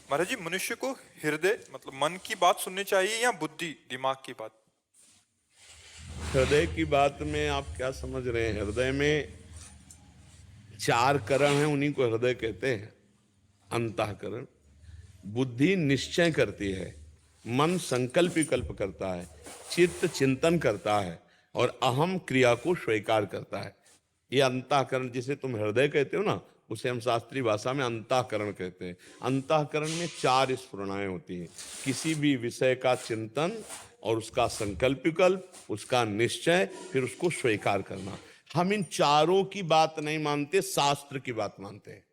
महाराज जी, मनुष्य को हृदय मतलब मन की बात सुननी चाहिए या बुद्धि दिमाग की बात? हृदय की बात में आप क्या समझ रहे हैं? हृदय में चार करण हैं, उन्हीं को हृदय कहते हैं। अंतःकरण। बुद्धि निश्चय करती है, मन संकल्प विकल्प करता है, चित्त चिंतन करता है और अहम क्रिया को स्वीकार करता है। ये अंतःकरण जिसे तुम हृदय कहते हो ना, उसे हम शास्त्रीय भाषा में अंतःकरण कहते हैं। अंतःकरण में चार स्फुरणाएं होती हैं। किसी भी विषय का चिंतन और उसका संकल्प विकल्प, उसका निश्चय, फिर उसको स्वीकार करना। हम इन चारों की बात नहीं मानते, शास्त्र की बात मानते हैं।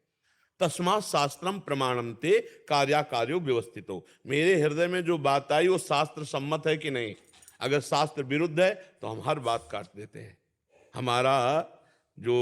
तस्मात् शास्त्रम प्रमाणम ते कार्याकार्यो व्यवस्थितो। मेरे हृदय में जो बात आई वो शास्त्र सम्मत है कि नहीं। अगर शास्त्र विरुद्ध है तो हम हर बात काट देते हैं। हमारा जो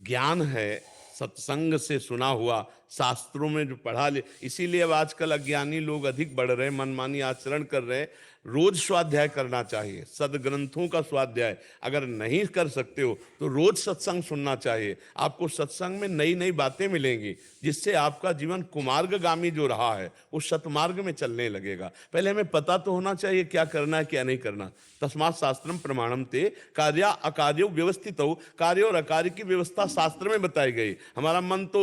ज्ञान है सत्संग से सुना हुआ, शास्त्रों में जो पढ़ा ले, इसीलिए अब आजकल अज्ञानी लोग अधिक बढ़ रहे, मनमानी आचरण कर रहे। रोज स्वाध्याय करना चाहिए, सदग्रंथों का स्वाध्याय। अगर नहीं कर सकते हो तो रोज सत्संग सुनना चाहिए। आपको सत्संग में नई नई बातें मिलेंगी, जिससे आपका जीवन कुमार्गगामी जो रहा है वो सतमार्ग में चलने लगेगा। पहले हमें पता तो होना चाहिए क्या करना है क्या नहीं करना। तस्मात् शास्त्रम प्रमाणम ते कार्य अकार्यो व्यवस्थित हो। कार्य और अकार्य की व्यवस्था शास्त्र में बताई गई। हमारा मन तो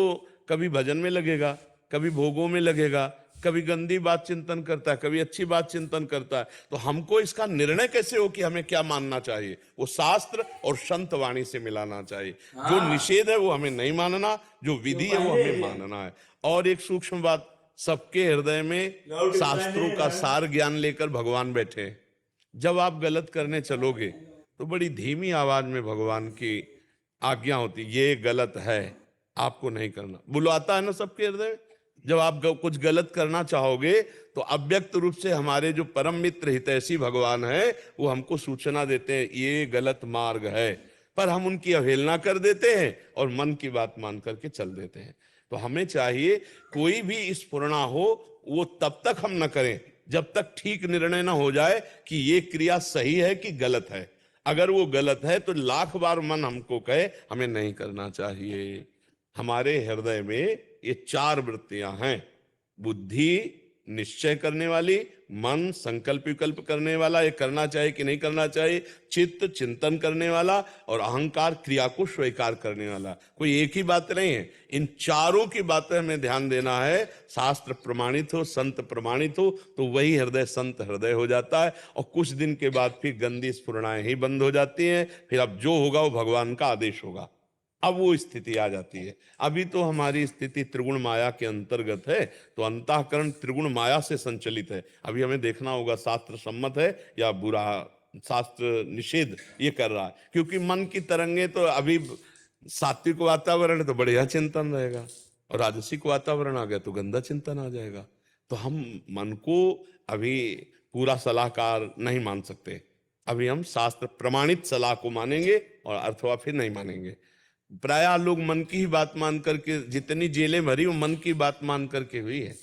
कभी भजन में लगेगा, कभी भोगों में लगेगा, कभी गंदी बात चिंतन करता है, कभी अच्छी बात चिंतन करता है। तो हमको इसका निर्णय कैसे हो कि हमें क्या मानना चाहिए? वो शास्त्र और संत वाणी से मिलाना चाहिए। जो निषेध है वो हमें नहीं मानना, जो विधि है वो हमें मानना है। और एक सूक्ष्म बात, सबके हृदय में शास्त्रों का सार ज्ञान लेकर भगवान बैठे हैं। जब आप गलत करने चलोगे तो बड़ी धीमी आवाज में भगवान की आज्ञा होती, ये गलत है, आपको नहीं करना। बुलाता है ना सबके हृदय में। जब आप कुछ गलत करना चाहोगे तो अव्यक्त रूप से हमारे जो परम मित्र हितैषी भगवान है वो हमको सूचना देते हैं, ये गलत मार्ग है। पर हम उनकी अवहेलना कर देते हैं और मन की बात मान करके चल देते हैं। तो हमें चाहिए कोई भी स्फुरणा हो वो तब तक हम न करें जब तक ठीक निर्णय ना हो जाए कि ये क्रिया सही है कि गलत है। अगर वो गलत है तो लाख बार मन हमको कहे हमें नहीं करना चाहिए। हमारे हृदय में ये चार वृत्तियां हैं। बुद्धि निश्चय करने वाली, मन संकल्प विकल्प करने वाला, ये करना चाहिए कि नहीं करना चाहिए, चित्त चिंतन करने वाला, और अहंकार क्रिया को स्वीकार करने वाला। कोई एक ही बात नहीं है, इन चारों की बातें हमें ध्यान देना है। शास्त्र प्रमाणित हो, संत प्रमाणित हो तो वही हृदय संत हृदय हो जाता है। और कुछ दिन के बाद फिर गंदी स्फुरणाएं ही बंद हो जाती हैं। फिर अब जो होगा वो भगवान का आदेश होगा। अब वो स्थिति आ जाती है। अभी तो हमारी स्थिति त्रिगुण माया के अंतर्गत है, तो अंतःकरण त्रिगुण माया से संचलित है। अभी हमें देखना होगा शास्त्र सम्मत है या बुरा, शास्त्र निषेध ये कर रहा है। क्योंकि मन की तरंगे तो अभी सात्विक वातावरण है तो बढ़िया चिंतन रहेगा, और राजसिक वातावरण आ गया तो गंदा चिंतन आ जाएगा। तो हम मन को अभी पूरा सलाहकार नहीं मान सकते। अभी हम शास्त्र प्रमाणित सलाह को मानेंगे और अथवा फिर नहीं मानेंगे। प्रायः लोग मन की ही बात मान करके, जितनी जेलें भरी वो मन की बात मान करके हुई है।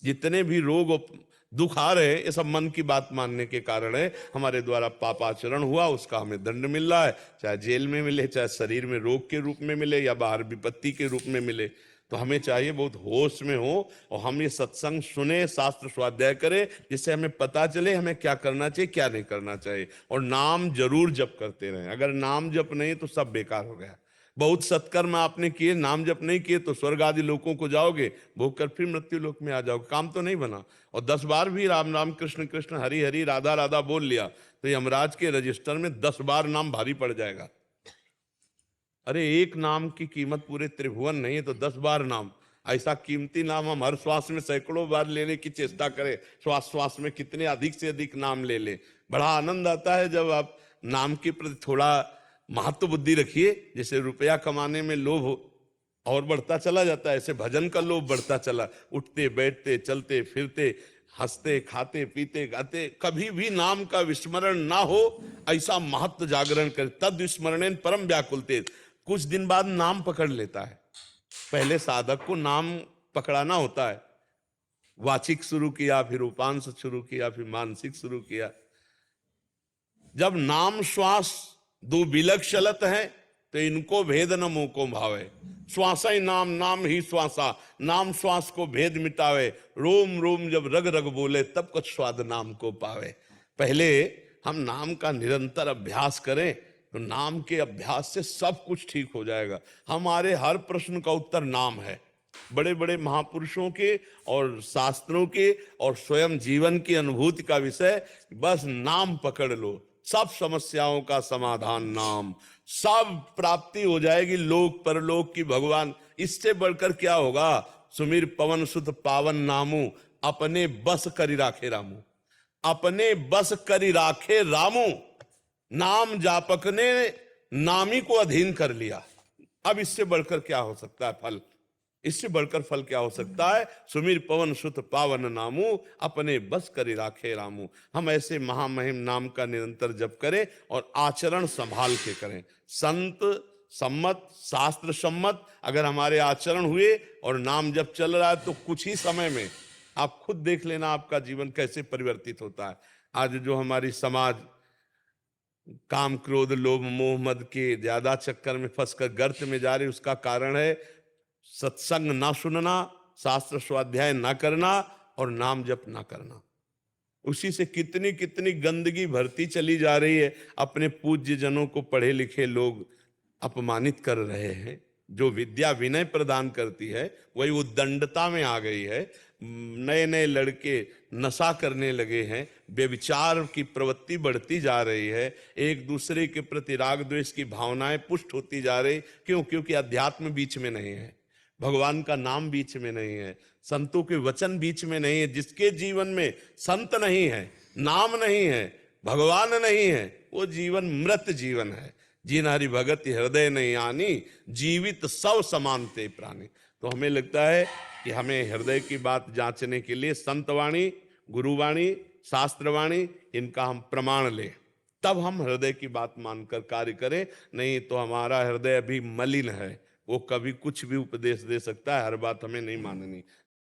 जितने भी रोग और दुख आ रहे हैं ये सब मन की बात मानने के कारण है। हमारे द्वारा पापाचरण हुआ, उसका हमें दंड मिल रहा है, चाहे जेल में मिले, चाहे शरीर में रोग के रूप में मिले या बाहर विपत्ति के रूप में मिले। तो हमें चाहिए बहुत होश में हो और हम ये सत्संग सुने, शास्त्र स्वाध्याय करें, जिससे हमें पता चले हमें क्या करना चाहिए क्या नहीं करना चाहिए। और नाम जरूर जप करते रहें। अगर नाम जप नहीं तो सब बेकार हो गया। बहुत सत्कर्म आपने किए, नाम जप नहीं किए तो स्वर्ग आदि लोकों को जाओगे, भोग कर फिर मृत्यु लोक में आ जाओगे, काम तो नहीं बना। और 10 बार भी राम राम कृष्ण कृष्ण हरि हरि राधा राधा बोल लिया तो यमराज के रजिस्टर में 10 बार नाम भारी पड़ जाएगा। अरे एक नाम की कीमत पूरे त्रिभुवन नहीं है तो 10 बार नाम, ऐसा कीमती नाम हम हर श्वास में सैकड़ों बार लेने की चेष्टा करें। श्वास श्वास में कितने अधिक से अधिक नाम ले ले। बड़ा आनंद आता है जब आप नाम के प्रति थोड़ा महत्व बुद्धि रखिए। जैसे रुपया कमाने में लोभ और बढ़ता चला जाता है, ऐसे भजन का लोभ बढ़ता चला। उठते बैठते चलते फिरते हंसते खाते पीते गाते कभी भी नाम का विस्मरण ना हो, ऐसा महत्व जागरण कर। तद विस्मरणेन परम व्याकुलते। कुछ दिन बाद नाम पकड़ लेता है। पहले साधक को नाम पकड़ाना होता है। वाचिक शुरू किया, फिर उपांश शुरू किया, फिर मानसिक शुरू किया। जब नाम श्वास दो विलग चलत है तो इनको भेद न मुंह को भावे। श्वासा ही नाम, नाम ही श्वासा, नाम श्वास को भेद मिटावे। रोम रोम जब रग रग बोले, तब कुछ स्वाद नाम को पावे। पहले हम नाम का निरंतर अभ्यास करें, तो नाम के अभ्यास से सब कुछ ठीक हो जाएगा। हमारे हर प्रश्न का उत्तर नाम है। बड़े बड़े महापुरुषों के और शास्त्रों के और स्वयं जीवन की अनुभूति का विषय, बस नाम पकड़ लो, सब समस्याओं का समाधान नाम, सब प्राप्ति हो जाएगी लोक परलोक की। भगवान, इससे बढ़कर क्या होगा? सुमिर पवन सुत पावन नामू, अपने बस करी राखे रामू, अपने बस करी राखे रामू। नाम जापक ने नामी को अधीन कर लिया। अब इससे बढ़कर क्या हो सकता है फल? इससे बढ़कर फल क्या हो सकता है? सुमिर पवन सुत पावन नामू, अपने बस करी राखे रामू। हम ऐसे महामहिम नाम का निरंतर जप करें और आचरण संभाल के करें। संत सम्मत, शास्त्र सम्मत अगर हमारे आचरण हुए और नाम जप चल रहा है, तो कुछ ही समय में आप खुद देख लेना आपका जीवन कैसे परिवर्तित होता है। आज जो हमारी समाज काम क्रोध लोभ मोह मद के ज्यादा चक्कर में फंसकर गर्त में जा रही, उसका कारण है सत्संग ना सुनना, शास्त्र स्वाध्याय ना करना और नाम जप ना करना। उसी से कितनी कितनी गंदगी भरती चली जा रही है। अपने पूज्य जनों को पढ़े लिखे लोग अपमानित कर रहे हैं। जो विद्या विनय प्रदान करती है, वही उद्दंडता में आ गई है। नए नए लड़के नशा करने लगे हैं, व्यभिचार की प्रवृत्ति बढ़ती जा रही है, एक दूसरे के प्रति राग द्वेष की भावनाएं पुष्ट होती जा रही। क्यों? क्योंकि अध्यात्म बीच में नहीं है, भगवान का नाम बीच में नहीं है, संतों के वचन बीच में नहीं है। जिसके जीवन में संत नहीं है, नाम नहीं है, भगवान नहीं है, वो जीवन मृत जीवन है। जिन हरि भगत हृदय नहीं आनी, जीवित सब समानते प्राणी। तो हमें लगता है कि हमें हृदय की बात जांचने के लिए संतवाणी, गुरुवाणी, शास्त्रवाणी, इनका हम प्रमाण लें, तब हम हृदय की बात मानकर कार्य करें। नहीं तो हमारा हृदय अभी मलिन है, वो कभी कुछ भी उपदेश दे सकता है, हर बात हमें नहीं माननी।